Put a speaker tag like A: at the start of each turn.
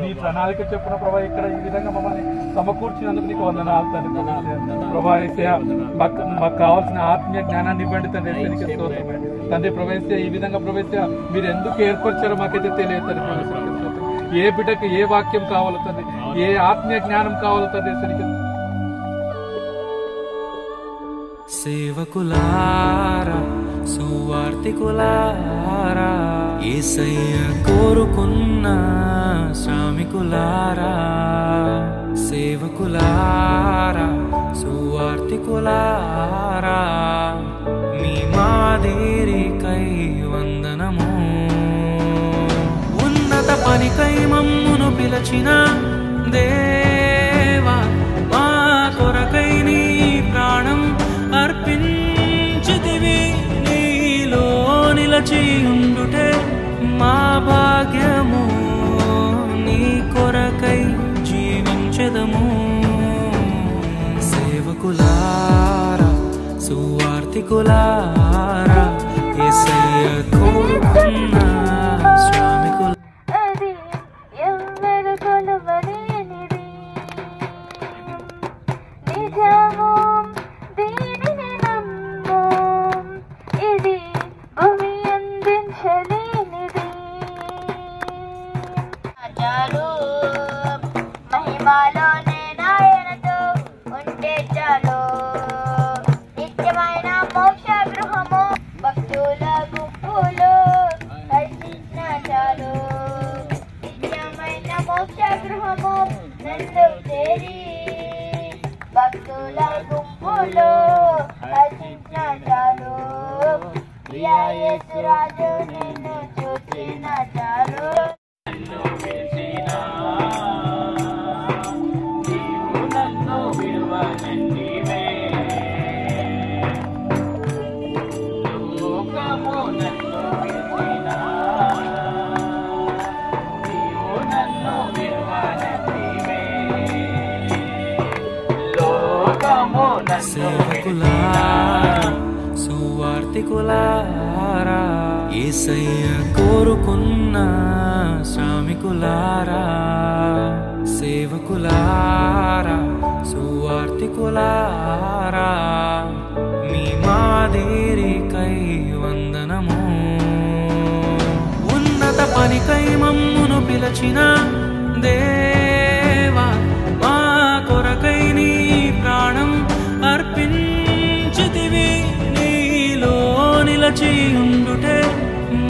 A: నీ ప్రణాళిక చెప్పున ప్రభా ఇక్కడ ఈ విధంగా మమ్మల్ని సమకూర్చినందుకు నీకు వందనాలు తండ్రి. ప్రభా యేసయ్యా మాకు కావాల్సిన ఆత్మీయ జ్ఞానాన్ని ఇవ్వండి తండ్రి. తండ్రి ప్రభా ఈ విధంగా ప్రభా మీరు ఎందుకు ఏర్పరిచారో మాకైతే తెలియదు తండ్రి. ఏ బిడ్డకు ఏ వాక్యం కావాలో తండ్రి, ఏ ఆత్మీయ జ్ఞానం కావాలో తండ్రి.
B: సేవకులారా సువార్తికులారా యేసయ్య కోరుకున్న శ్రామికులారా, సేవకులారా సువార్తికులారా మీ మాదిరికై వందనము. ఉన్నత పనికై మమ్మును పిలచిన దేవా, మా కొరకై నీ ప్రాణం అర్పించితివి. నీలో నిలచి ఉండుటే మా భాగ్యము, నీ కొరకై జీవించెదము. సేవకులారా సువార్తికులారా యేసయ్య కోరుకున్న శ్రామికులారా.
C: మహిమాలోనే నాయనతో ఉంటే చాలు, నిత్యమైన మోక్ష గృహము భక్తుల గుంపులో హర్షించిన చాలు. నిత్యమైన మోక్ష గృహము నందు చేరి భక్తుల గుంపులో హర్షించిన చాలు. యేసు రాజు నిన్ను చూసిన చాలు.
B: సేవకులారా సువార్తికులారా యేసయ్య కోరుకున్న శ్రామికులారా, సేవకులారా సువార్తికులారా మీ మాదిరికై వందనము. ఉన్నత పనికై మమ్మును పిలచిన దేవా, మా కొరకై నీ ప్రాణం అర్పించితివి. నీలో నిలచి ఉండుటే